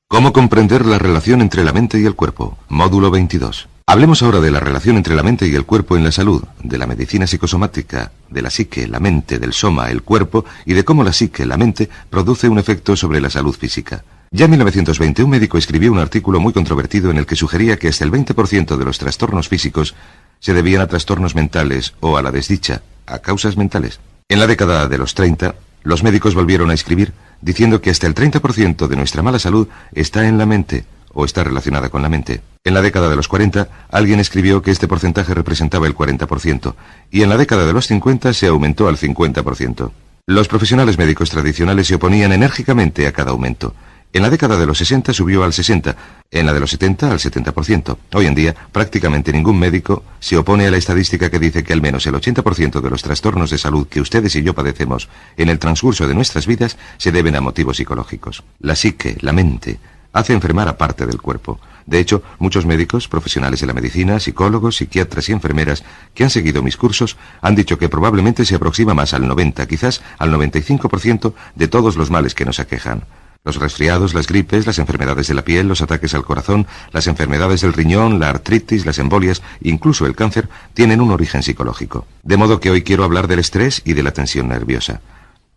¿Cómo comprender la relación entre la mente y el cuerpo? Módulo 22. Hablemos ahora de la relación entre la mente y el cuerpo en la salud, de la medicina psicosomática, de la psique, la mente, del soma, el cuerpo, y de cómo la psique, la mente, produce un efecto sobre la salud física. Ya en 1920 un médico escribió un artículo muy controvertido en el que sugería que hasta el 20% de los trastornos físicos se debían a trastornos mentales o a la desdicha, a causas mentales. En la década de los 30, los médicos volvieron a escribir diciendo que hasta el 30% de nuestra mala salud está en la mente o está relacionada con la mente. En la década de los 40, alguien escribió que este porcentaje representaba el 40%, y en la década de los 50 se aumentó al 50%. Los profesionales médicos tradicionales se oponían enérgicamente a cada aumento. En la década de los 60 subió al 60%, en la de los 70 al 70%. Hoy en día, prácticamente ningún médico se opone a la estadística que dice que al menos el 80% de los trastornos de salud que ustedes y yo padecemos en el transcurso de nuestras vidas se deben a motivos psicológicos. La psique, la mente, hace enfermar a parte del cuerpo. De hecho, muchos médicos, profesionales de la medicina, psicólogos, psiquiatras y enfermeras que han seguido mis cursos han dicho que probablemente se aproxima más al 90, quizás al 95% de todos los males que nos aquejan. Los resfriados, las gripes, las enfermedades de la piel, los ataques al corazón, las enfermedades del riñón, la artritis, las embolias, incluso el cáncer, tienen un origen psicológico. De modo que hoy quiero hablar del estrés y de la tensión nerviosa.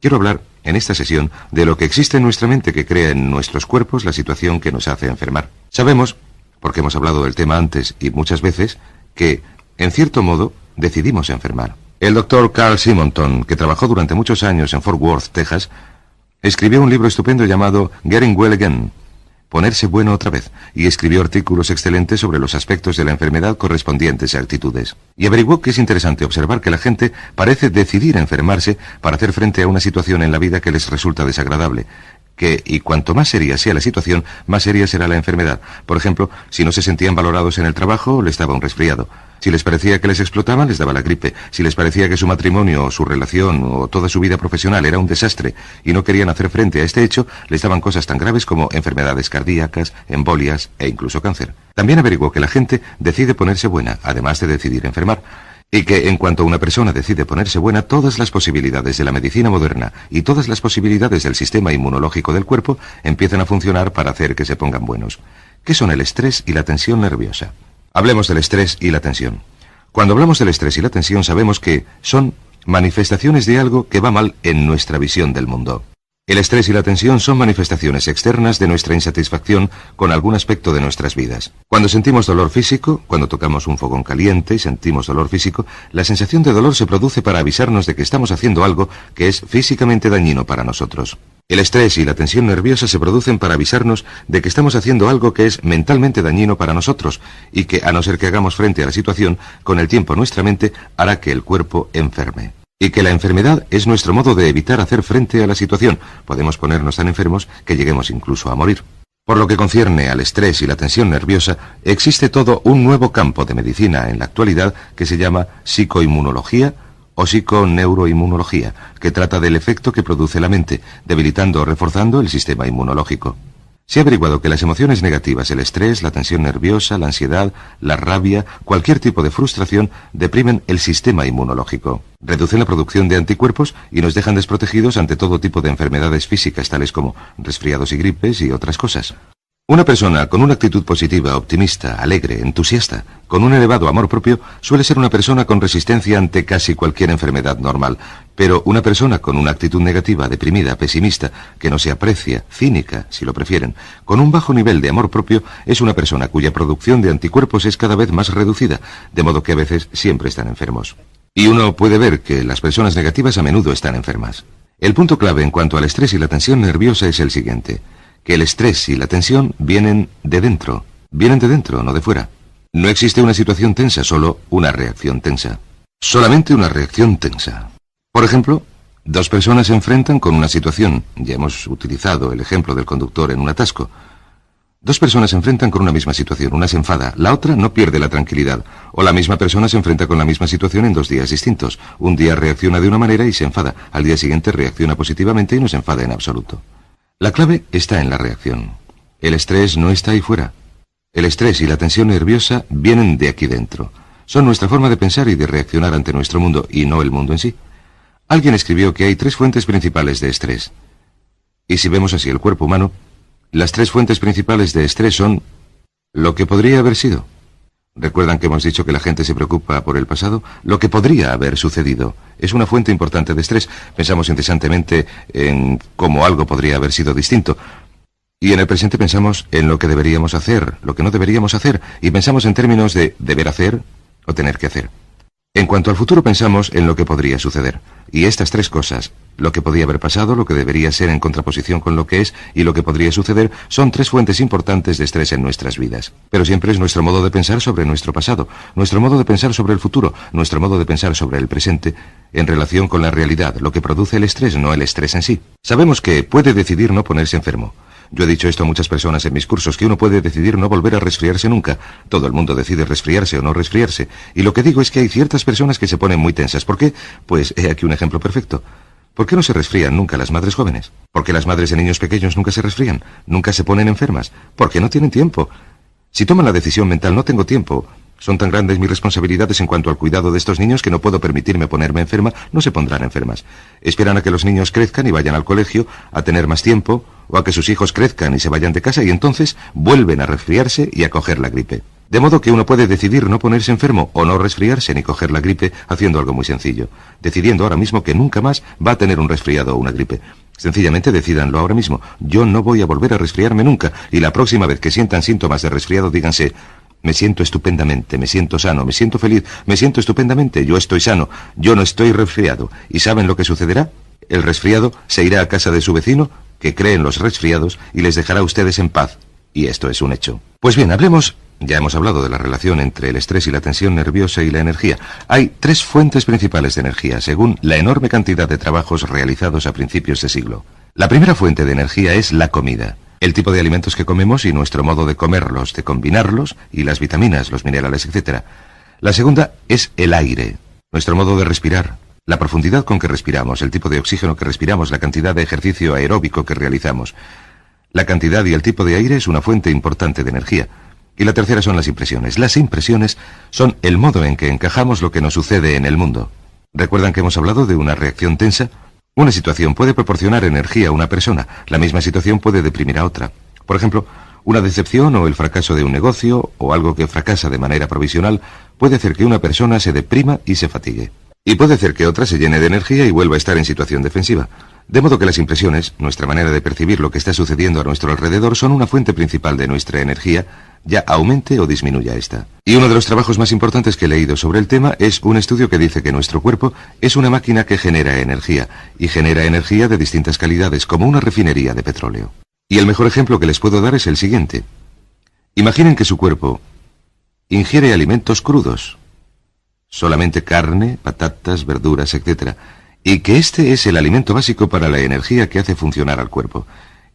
Quiero hablar, en esta sesión, de lo que existe en nuestra mente que crea en nuestros cuerpos la situación que nos hace enfermar. Sabemos, porque hemos hablado del tema antes y muchas veces, que, en cierto modo, decidimos enfermar. El doctor Carl Simonton, que trabajó durante muchos años en Fort Worth, Texas, escribió un libro estupendo llamado Getting Well Again, ponerse bueno otra vez, y escribió artículos excelentes sobre los aspectos de la enfermedad correspondientes a actitudes. Y averiguó que es interesante observar que la gente parece decidir enfermarse para hacer frente a una situación en la vida que les resulta desagradable, y cuanto más seria sea la situación, más seria será la enfermedad. Por ejemplo, si no se sentían valorados en el trabajo, les daba un resfriado. Si les parecía que les explotaban, les daba la gripe. Si les parecía que su matrimonio o su relación o toda su vida profesional era un desastre y no querían hacer frente a este hecho, les daban cosas tan graves como enfermedades cardíacas, embolias e incluso cáncer. También averiguó que la gente decide ponerse buena, además de decidir enfermar, y que en cuanto una persona decide ponerse buena, todas las posibilidades de la medicina moderna y todas las posibilidades del sistema inmunológico del cuerpo empiezan a funcionar para hacer que se pongan buenos. ¿Qué son el estrés y la tensión nerviosa? Hablemos del estrés y la tensión. Cuando hablamos del estrés y la tensión sabemos que son manifestaciones de algo que va mal en nuestra visión del mundo. El estrés y la tensión son manifestaciones externas de nuestra insatisfacción con algún aspecto de nuestras vidas. Cuando sentimos dolor físico, cuando tocamos un fogón caliente y sentimos dolor físico, la sensación de dolor se produce para avisarnos de que estamos haciendo algo que es físicamente dañino para nosotros. El estrés y la tensión nerviosa se producen para avisarnos de que estamos haciendo algo que es mentalmente dañino para nosotros y que, a no ser que hagamos frente a la situación, con el tiempo nuestra mente hará que el cuerpo enferme. Y que la enfermedad es nuestro modo de evitar hacer frente a la situación. Podemos ponernos tan enfermos que lleguemos incluso a morir. Por lo que concierne al estrés y la tensión nerviosa, existe todo un nuevo campo de medicina en la actualidad que se llama psicoinmunología o psiconeuroinmunología, que trata del efecto que produce la mente, debilitando o reforzando el sistema inmunológico. Se ha averiguado que las emociones negativas, el estrés, la tensión nerviosa, la ansiedad, la rabia, cualquier tipo de frustración, deprimen el sistema inmunológico. Reducen la producción de anticuerpos y nos dejan desprotegidos ante todo tipo de enfermedades físicas, tales como resfriados y gripes y otras cosas. Una persona con una actitud positiva, optimista, alegre, entusiasta, con un elevado amor propio, suele ser una persona con resistencia ante casi cualquier enfermedad normal. Pero una persona con una actitud negativa, deprimida, pesimista, que no se aprecia, cínica, si lo prefieren, con un bajo nivel de amor propio, es una persona cuya producción de anticuerpos es cada vez más reducida, de modo que a veces siempre están enfermos. Y uno puede ver que las personas negativas a menudo están enfermas. El punto clave en cuanto al estrés y la tensión nerviosa es el siguiente: que el estrés y la tensión vienen de dentro, no de fuera. No existe una situación tensa, solo una reacción tensa. Solamente una reacción tensa. Por ejemplo, dos personas se enfrentan con una situación. Ya hemos utilizado el ejemplo del conductor en un atasco. Dos personas se enfrentan con una misma situación. Una se enfada, la otra no pierde la tranquilidad. O la misma persona se enfrenta con la misma situación en 2 días distintos. Un día reacciona de una manera y se enfada. Al día siguiente reacciona positivamente y no se enfada en absoluto. La clave está en la reacción. El estrés no está ahí fuera. El estrés y la tensión nerviosa vienen de aquí dentro. Son nuestra forma de pensar y de reaccionar ante nuestro mundo, y no el mundo en sí. Alguien escribió que hay 3 fuentes principales de estrés. Y si vemos así el cuerpo humano, Las tres fuentes principales de estrés son lo que podría haber sido. ¿Recuerdan que hemos dicho que la gente se preocupa por el pasado? Lo que podría haber sucedido es una fuente importante de estrés. Pensamos incesantemente en cómo algo podría haber sido distinto. Y en el presente pensamos en lo que deberíamos hacer, lo que no deberíamos hacer, y pensamos en términos de deber hacer o tener que hacer. En cuanto al futuro pensamos en lo que podría suceder. Y estas tres cosas, lo que podía haber pasado, lo que debería ser en contraposición con lo que es y lo que podría suceder, son tres fuentes importantes de estrés en nuestras vidas. Pero siempre es nuestro modo de pensar sobre nuestro pasado, nuestro modo de pensar sobre el futuro, nuestro modo de pensar sobre el presente, en relación con la realidad, lo que produce el estrés, no el estrés en sí. Sabemos que puede decidir no ponerse enfermo. Yo he dicho esto a muchas personas en mis cursos, que uno puede decidir no volver a resfriarse nunca. Todo el mundo decide resfriarse o no resfriarse. Y lo que digo es que hay ciertas personas que se ponen muy tensas. ¿Por qué? Pues he aquí un ejemplo perfecto. ¿Por qué no se resfrían nunca las madres jóvenes? Porque las madres de niños pequeños nunca se resfrían, nunca se ponen enfermas. Porque no tienen tiempo. Si toman la decisión mental, no tengo tiempo. Son tan grandes mis responsabilidades en cuanto al cuidado de estos niños que no puedo permitirme ponerme enferma, no se pondrán enfermas. Esperan a que los niños crezcan y vayan al colegio, a tener más tiempo, o a que sus hijos crezcan y se vayan de casa y entonces vuelven a resfriarse y a coger la gripe. De modo que uno puede decidir no ponerse enfermo o no resfriarse ni coger la gripe haciendo algo muy sencillo, decidiendo ahora mismo que nunca más va a tener un resfriado o una gripe. Sencillamente decídanlo ahora mismo. Yo no voy a volver a resfriarme nunca y la próxima vez que sientan síntomas de resfriado díganse: me siento estupendamente, me siento sano, me siento feliz, me siento estupendamente, yo estoy sano, yo no estoy resfriado. ¿Y saben lo que sucederá? El resfriado se irá a casa de su vecino, que cree en los resfriados, y les dejará a ustedes en paz. Y esto es un hecho. Pues bien, hablemos. Ya hemos hablado de la relación entre el estrés y la tensión nerviosa y la energía. Hay tres fuentes principales de energía, según la enorme cantidad de trabajos realizados a principios de siglo. La primera fuente de energía es la comida. El tipo de alimentos que comemos y nuestro modo de comerlos, de combinarlos, y las vitaminas, los minerales, etc. La segunda es el aire, nuestro modo de respirar, la profundidad con que respiramos, el tipo de oxígeno que respiramos, la cantidad de ejercicio aeróbico que realizamos. La cantidad y el tipo de aire es una fuente importante de energía. Y la tercera son las impresiones. Las impresiones son el modo en que encajamos lo que nos sucede en el mundo. ¿Recuerdan que hemos hablado de una reacción tensa? Una situación puede proporcionar energía a una persona. La misma situación puede deprimir a otra. Por ejemplo, una decepción o el fracaso de un negocio o algo que fracasa de manera provisional puede hacer que una persona se deprima y se fatigue. Y puede hacer que otra se llene de energía y vuelva a estar en situación defensiva. De modo que las impresiones, nuestra manera de percibir lo que está sucediendo a nuestro alrededor, son una fuente principal de nuestra energía, ya aumente o disminuya esta. Y uno de los trabajos más importantes que he leído sobre el tema es un estudio que dice que nuestro cuerpo es una máquina que genera energía, y genera energía de distintas calidades, como una refinería de petróleo. Y el mejor ejemplo que les puedo dar es el siguiente. Imaginen que su cuerpo ingiere alimentos crudos, solamente carne, patatas, verduras, etc., y que este es el alimento básico para la energía que hace funcionar al cuerpo.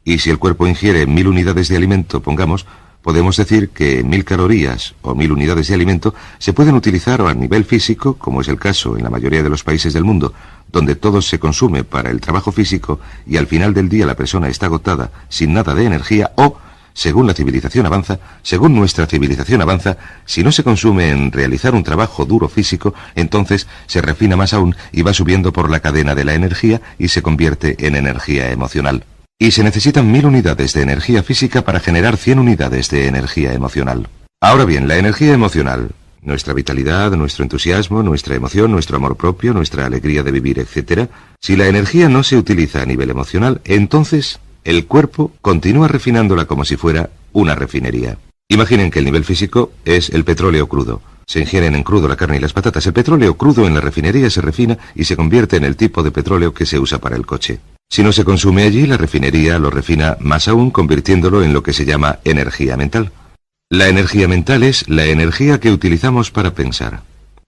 Y si el cuerpo ingiere 1000 unidades de alimento, pongamos, podemos decir que 1000 calorías o 1000 unidades de alimento se pueden utilizar a nivel físico, como es el caso en la mayoría de los países del mundo, donde todo se consume para el trabajo físico y al final del día la persona está agotada, sin nada de energía, o, según la civilización avanza, según nuestra civilización avanza, si no se consume en realizar un trabajo duro físico, entonces se refina más aún y va subiendo por la cadena de la energía y se convierte en energía emocional. Y se necesitan 1000 unidades de energía física para generar 100 unidades de energía emocional. Ahora bien, la energía emocional, nuestra vitalidad, nuestro entusiasmo, nuestra emoción, nuestro amor propio, nuestra alegría de vivir, etc., si la energía no se utiliza a nivel emocional, entonces el cuerpo continúa refinándola como si fuera una refinería. Imaginen que el nivel físico es el petróleo crudo. Se ingieren en crudo la carne y las patatas. El petróleo crudo en la refinería se refina y se convierte en el tipo de petróleo que se usa para el coche. Si no se consume allí, la refinería lo refina más aún, convirtiéndolo en lo que se llama energía mental. La energía mental es la energía que utilizamos para pensar.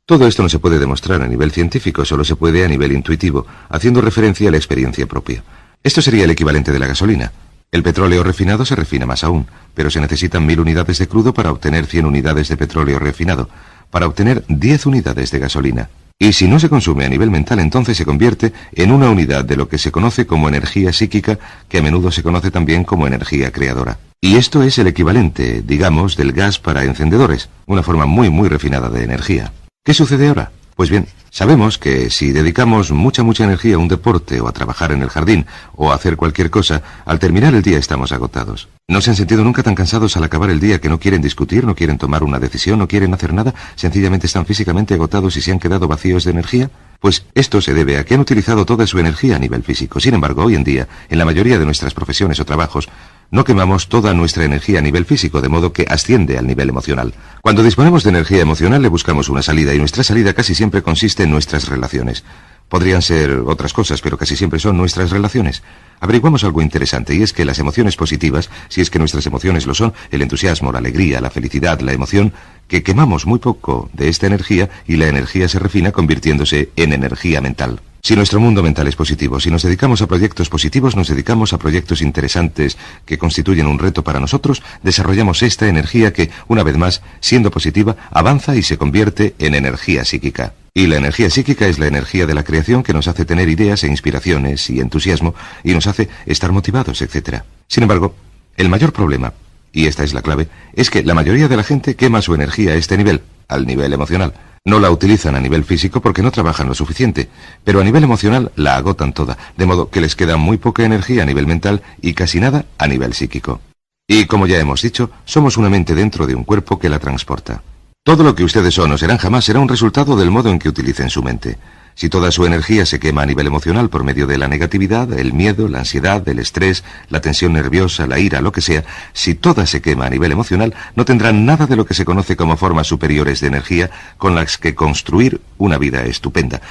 Todo esto no se puede demostrar a nivel científico, solo se puede a nivel intuitivo, haciendo referencia a la experiencia propia. Esto sería el equivalente de la gasolina. El petróleo refinado se refina más aún, pero se necesitan 1000 unidades de crudo para obtener 100 unidades de petróleo refinado, para obtener 10 unidades de gasolina. Y si no se consume a nivel mental, entonces se convierte en una unidad de lo que se conoce como energía psíquica, que a menudo se conoce también como energía creadora. Y esto es el equivalente, digamos, del gas para encendedores, una forma muy refinada de energía. ¿Qué sucede ahora? Pues bien, Sabemos que si dedicamos mucha energía a un deporte o a trabajar en el jardín o a hacer cualquier cosa, al terminar el día estamos agotados. ¿No se han sentido nunca tan cansados al acabar el día que no quieren discutir, no quieren tomar una decisión, no quieren hacer nada? Sencillamente están físicamente agotados y se han quedado vacíos de energía. Pues esto se debe a que han utilizado toda su energía a nivel físico. Sin embargo, hoy en día, en la mayoría de nuestras profesiones o trabajos, no quemamos toda nuestra energía a nivel físico, de modo que asciende al nivel emocional. Cuando disponemos de energía emocional le buscamos una salida, y nuestra salida casi siempre consiste en nuestras relaciones. Podrían ser otras cosas, pero casi siempre son nuestras relaciones. Averiguamos algo interesante, y es que las emociones positivas, si es que nuestras emociones lo son, el entusiasmo, la alegría, la felicidad, la emoción, que quemamos muy poco de esta energía y la energía se refina convirtiéndose en energía mental. Si nuestro mundo mental es positivo, si nos dedicamos a proyectos positivos, nos dedicamos a proyectos interesantes que constituyen un reto para nosotros, desarrollamos esta energía que, una vez más, siendo positiva, avanza y se convierte en energía psíquica. Y la energía psíquica es la energía de la creación que nos hace tener ideas e inspiraciones y entusiasmo y nos hace estar motivados, etc. Sin embargo, el mayor problema, y esta es la clave, es que la mayoría de la gente quema su energía a este nivel, al nivel emocional. No la utilizan a nivel físico porque no trabajan lo suficiente, pero a nivel emocional la agotan toda, de modo que les queda muy poca energía a nivel mental y casi nada a nivel psíquico. Y como ya hemos dicho, somos una mente dentro de un cuerpo que la transporta. Todo lo que ustedes son o serán jamás será un resultado del modo en que utilicen su mente. Si toda su energía se quema a nivel emocional por medio de la negatividad, el miedo, la ansiedad, el estrés, la tensión nerviosa, la ira, lo que sea, si toda se quema a nivel emocional, no tendrán nada de lo que se conoce como formas superiores de energía con las que construir una vida estupenda,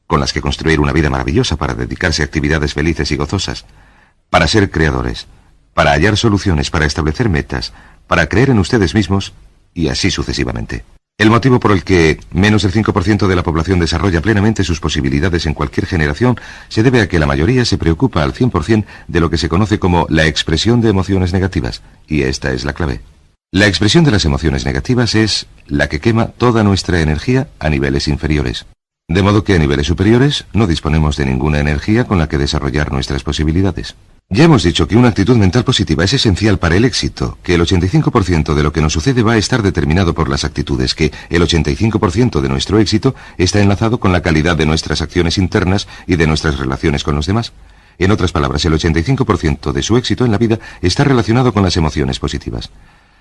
con las que construir una vida maravillosa para dedicarse a actividades felices y gozosas, para ser creadores, para hallar soluciones, para establecer metas, para creer en ustedes mismos y así sucesivamente. El motivo por el que menos del 5% de la población desarrolla plenamente sus posibilidades en cualquier generación se debe a que la mayoría se preocupa al 100% de lo que se conoce como la expresión de emociones negativas, y esta es la clave. La expresión de las emociones negativas es la que quema toda nuestra energía a niveles inferiores. De modo que a niveles superiores no disponemos de ninguna energía con la que desarrollar nuestras posibilidades. Ya hemos dicho que una actitud mental positiva es esencial para el éxito, que el 85% de lo que nos sucede va a estar determinado por las actitudes, que el 85% de nuestro éxito está enlazado con la calidad de nuestras acciones internas y de nuestras relaciones con los demás. En otras palabras, el 85% de su éxito en la vida está relacionado con las emociones positivas.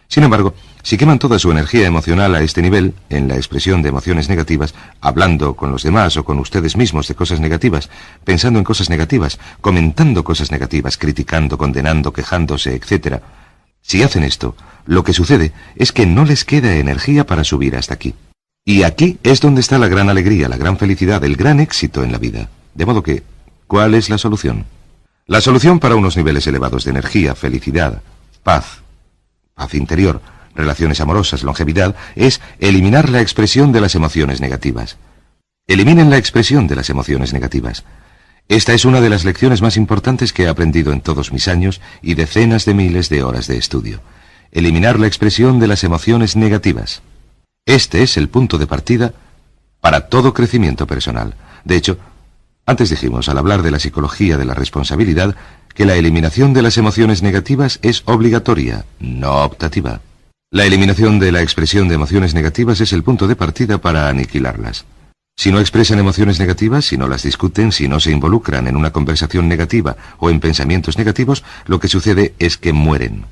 Sin embargo, si queman toda su energía emocional a este nivel, en la expresión de emociones negativas, hablando con los demás o con ustedes mismos de cosas negativas, pensando en cosas negativas, comentando cosas negativas, criticando, condenando, quejándose, etc. Si hacen esto, lo que sucede es que no les queda energía para subir hasta aquí. Y aquí es donde está la gran alegría, la gran felicidad, el gran éxito en la vida. De modo que, ¿cuál es la solución? La solución para unos niveles elevados de energía, felicidad, paz interior, relaciones amorosas, longevidad, es eliminar la expresión de las emociones negativas. Eliminen la expresión de las emociones negativas. Esta es una de las lecciones más importantes que he aprendido en todos mis años y decenas de miles de horas de estudio. Eliminar la expresión de las emociones negativas. Este es el punto de partida para todo crecimiento personal. De hecho, antes dijimos, al hablar de la psicología de la responsabilidad, que la eliminación de las emociones negativas es obligatoria, no optativa. La eliminación de la expresión de emociones negativas es el punto de partida para aniquilarlas. Si no expresan emociones negativas, si no las discuten, si no se involucran en una conversación negativa o en pensamientos negativos, lo que sucede es que mueren.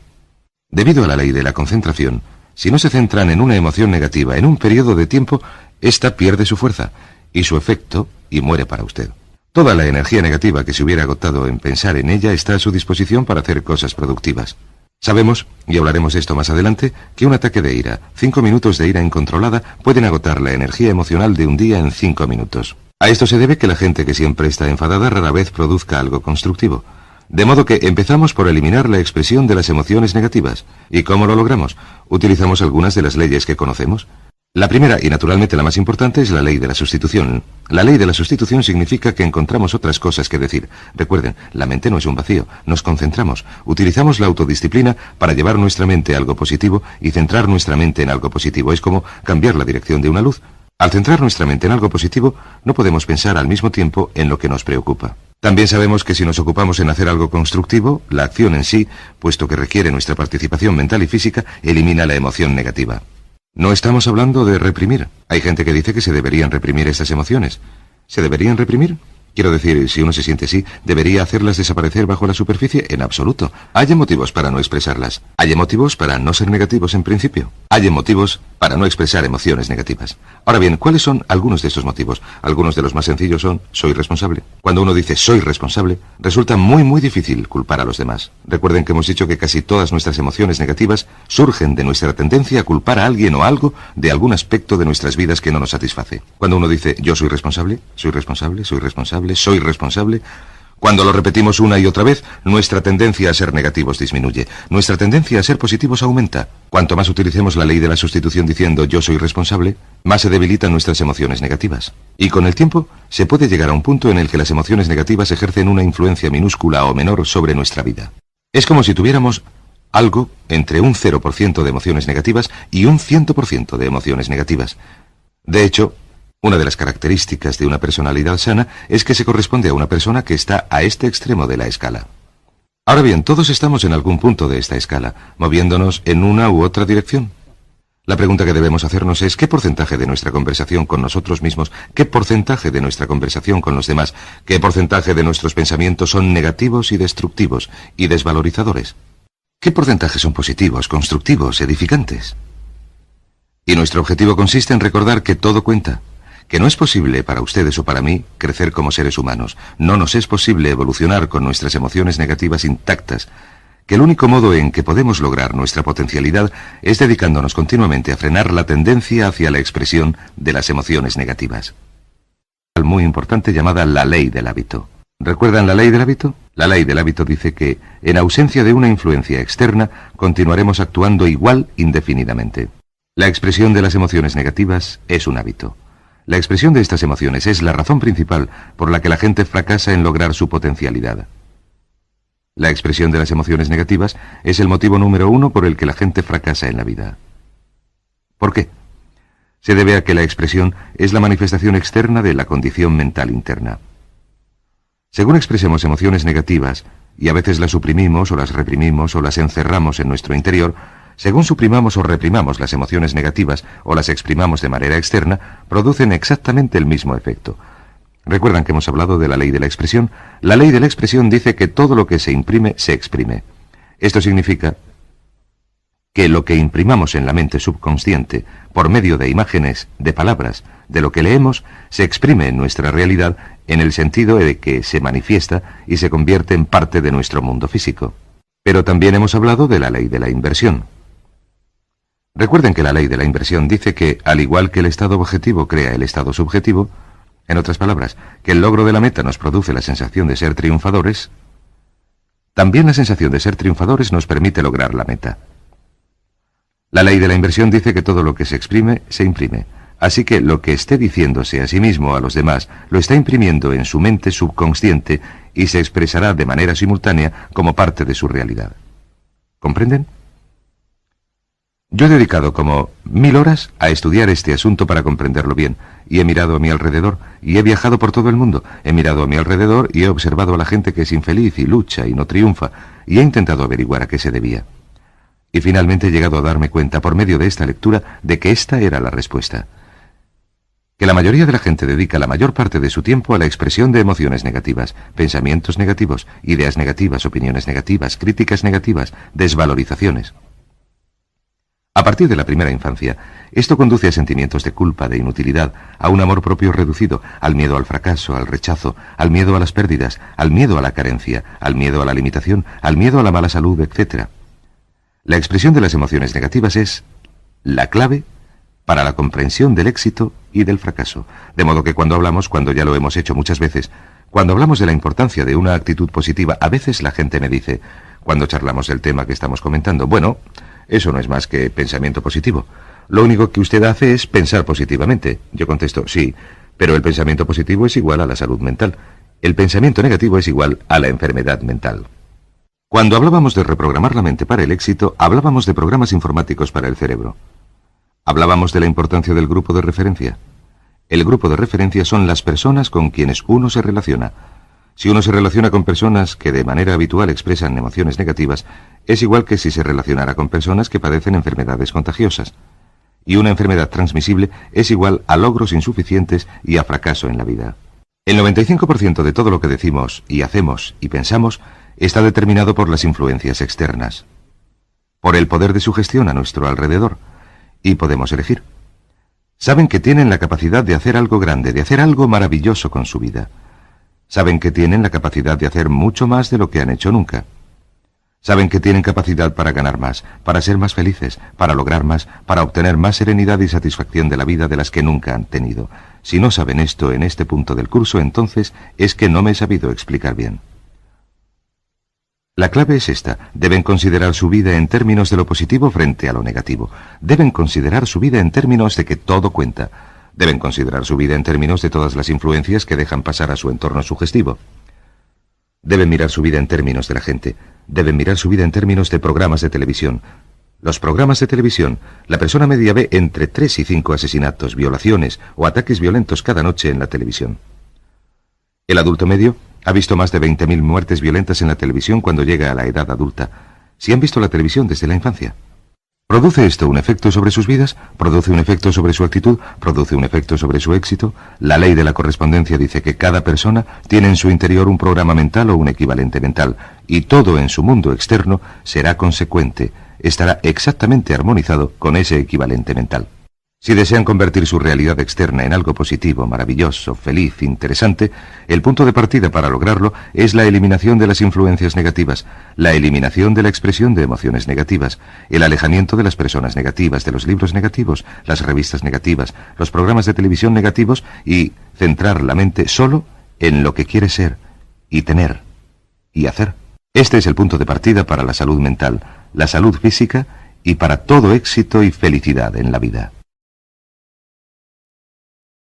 Debido a la ley de la concentración, si no se centran en una emoción negativa en un periodo de tiempo, ésta pierde su fuerza y su efecto y muere para usted. Toda la energía negativa que se hubiera agotado en pensar en ella está a su disposición para hacer cosas productivas. Sabemos, y hablaremos de esto más adelante, que un ataque de ira, 5 minutos de ira incontrolada, pueden agotar la energía emocional de un día en 5 minutos. A esto se debe que la gente que siempre está enfadada rara vez produzca algo constructivo. De modo que empezamos por eliminar la expresión de las emociones negativas. ¿Y cómo lo logramos? Utilizamos algunas de las leyes que conocemos. La primera, y naturalmente la más importante, es la ley de la sustitución. La ley de la sustitución significa que encontramos otras cosas que decir. Recuerden, la mente no es un vacío, nos concentramos. Utilizamos la autodisciplina para llevar nuestra mente a algo positivo y centrar nuestra mente en algo positivo. Es como cambiar la dirección de una luz. Al centrar nuestra mente en algo positivo, no podemos pensar al mismo tiempo en lo que nos preocupa. También sabemos que si nos ocupamos en hacer algo constructivo, la acción en sí, puesto que requiere nuestra participación mental y física, elimina la emoción negativa. No estamos hablando de reprimir. Hay gente que dice que se deberían reprimir estas emociones. ¿Se deberían reprimir? Quiero decir, si uno se siente así, ¿debería hacerlas desaparecer bajo la superficie? En absoluto. Hay motivos para no expresarlas. Hay motivos para no ser negativos en principio. Hay motivos para no expresar emociones negativas. Ahora bien, ¿cuáles son algunos de estos motivos? Algunos de los más sencillos son, soy responsable. Cuando uno dice soy responsable, resulta muy difícil culpar a los demás. Recuerden que hemos dicho que casi todas nuestras emociones negativas surgen de nuestra tendencia a culpar a alguien o algo de algún aspecto de nuestras vidas que no nos satisface. Cuando uno dice yo soy responsable, soy responsable, soy responsable, soy responsable, cuando lo repetimos una y otra vez, nuestra tendencia a ser negativos disminuye. Nuestra tendencia a ser positivos aumenta. Cuanto más utilicemos la ley de la sustitución diciendo yo soy responsable, más se debilitan nuestras emociones negativas. Y con el tiempo, se puede llegar a un punto en el que las emociones negativas ejercen una influencia minúscula o menor sobre nuestra vida. Es como si tuviéramos algo entre un 0% de emociones negativas y un 100% de emociones negativas. De hecho, una de las características de una personalidad sana es que se corresponde a una persona que está a este extremo de la escala. Ahora bien, todos estamos en algún punto de esta escala, moviéndonos en una u otra dirección. La pregunta que debemos hacernos es ¿qué porcentaje de nuestra conversación con nosotros mismos, qué porcentaje de nuestra conversación con los demás, qué porcentaje de nuestros pensamientos son negativos y destructivos y desvalorizadores? ¿Qué porcentaje son positivos, constructivos, edificantes? Y nuestro objetivo consiste en recordar que todo cuenta. Que no es posible para ustedes o para mí crecer como seres humanos. No nos es posible evolucionar con nuestras emociones negativas intactas. Que el único modo en que podemos lograr nuestra potencialidad es dedicándonos continuamente a frenar la tendencia hacia la expresión de las emociones negativas. Muy importante llamada la ley del hábito. ¿Recuerdan la ley del hábito? La ley del hábito dice que, en ausencia de una influencia externa, continuaremos actuando igual indefinidamente. La expresión de las emociones negativas es un hábito. La expresión de estas emociones es la razón principal por la que la gente fracasa en lograr su potencialidad. La expresión de las emociones negativas es el motivo número 1 por el que la gente fracasa en la vida. ¿Por qué? Se debe a que la expresión es la manifestación externa de la condición mental interna. Según expresemos emociones negativas, y a veces las suprimimos o las reprimimos o las encerramos en nuestro interior, según suprimamos o reprimamos las emociones negativas o las exprimamos de manera externa, producen exactamente el mismo efecto. ¿Recuerdan que hemos hablado de la ley de la expresión? La ley de la expresión dice que todo lo que se imprime, se exprime. Esto significa que lo que imprimamos en la mente subconsciente, por medio de imágenes, de palabras, de lo que leemos, se exprime en nuestra realidad en el sentido de que se manifiesta y se convierte en parte de nuestro mundo físico. Pero también hemos hablado de la ley de la inversión. Recuerden que la ley de la inversión dice que, al igual que el estado objetivo crea el estado subjetivo, en otras palabras, que el logro de la meta nos produce la sensación de ser triunfadores, también la sensación de ser triunfadores nos permite lograr la meta. La ley de la inversión dice que todo lo que se exprime, se imprime. Así que lo que esté diciéndose a sí mismo a los demás, lo está imprimiendo en su mente subconsciente y se expresará de manera simultánea como parte de su realidad. ¿Comprenden? Yo he dedicado como 1000 horas a estudiar este asunto para comprenderlo bien, y he mirado a mi alrededor, y he viajado por todo el mundo, he mirado a mi alrededor y he observado a la gente que es infeliz y lucha y no triunfa, y he intentado averiguar a qué se debía. Y finalmente he llegado a darme cuenta, por medio de esta lectura, de que esta era la respuesta. Que la mayoría de la gente dedica la mayor parte de su tiempo a la expresión de emociones negativas, pensamientos negativos, ideas negativas, opiniones negativas, críticas negativas, desvalorizaciones. A partir de la primera infancia, esto conduce a sentimientos de culpa, de inutilidad, a un amor propio reducido, al miedo al fracaso, al rechazo, al miedo a las pérdidas, al miedo a la carencia, al miedo a la limitación, al miedo a la mala salud, etc. La expresión de las emociones negativas es la clave para la comprensión del éxito y del fracaso. De modo que cuando ya lo hemos hecho muchas veces, cuando hablamos de la importancia de una actitud positiva, a veces la gente me dice, cuando charlamos del tema que estamos comentando, bueno, eso no es más que pensamiento positivo. Lo único que usted hace es pensar positivamente. Yo contesto, sí, pero el pensamiento positivo es igual a la salud mental. El pensamiento negativo es igual a la enfermedad mental. Cuando hablábamos de reprogramar la mente para el éxito, hablábamos de programas informáticos para el cerebro. Hablábamos de la importancia del grupo de referencia. El grupo de referencia son las personas con quienes uno se relaciona. Si uno se relaciona con personas que de manera habitual expresan emociones negativas, es igual que si se relacionara con personas que padecen enfermedades contagiosas. Y una enfermedad transmisible es igual a logros insuficientes y a fracaso en la vida. El 95% de todo lo que decimos y hacemos y pensamos está determinado por las influencias externas, por el poder de sugestión a nuestro alrededor, y podemos elegir. Saben que tienen la capacidad de hacer algo grande, de hacer algo maravilloso con su vida. Saben que tienen la capacidad de hacer mucho más de lo que han hecho nunca. Saben que tienen capacidad para ganar más, para ser más felices, para lograr más, para obtener más serenidad y satisfacción de la vida de las que nunca han tenido. Si no saben esto en este punto del curso, entonces es que no me he sabido explicar bien. La clave es esta. Deben considerar su vida en términos de lo positivo frente a lo negativo. Deben considerar su vida en términos de que todo cuenta. Deben considerar su vida en términos de todas las influencias que dejan pasar a su entorno sugestivo. Deben mirar su vida en términos de la gente. Deben mirar su vida en términos de programas de televisión. Los programas de televisión, la persona media ve entre 3 y 5 asesinatos, violaciones o ataques violentos cada noche en la televisión. El adulto medio ha visto más de 20.000 muertes violentas en la televisión cuando llega a la edad adulta, si han visto la televisión desde la infancia. ¿Produce esto un efecto sobre sus vidas? ¿Produce un efecto sobre su actitud? ¿Produce un efecto sobre su éxito? La ley de la correspondencia dice que cada persona tiene en su interior un programa mental o un equivalente mental, y todo en su mundo externo será consecuente, estará exactamente armonizado con ese equivalente mental. Si desean convertir su realidad externa en algo positivo, maravilloso, feliz, interesante, el punto de partida para lograrlo es la eliminación de las influencias negativas, la eliminación de la expresión de emociones negativas, el alejamiento de las personas negativas, de los libros negativos, las revistas negativas, los programas de televisión negativos y centrar la mente solo en lo que quiere ser y tener y hacer. Este es el punto de partida para la salud mental, la salud física y para todo éxito y felicidad en la vida.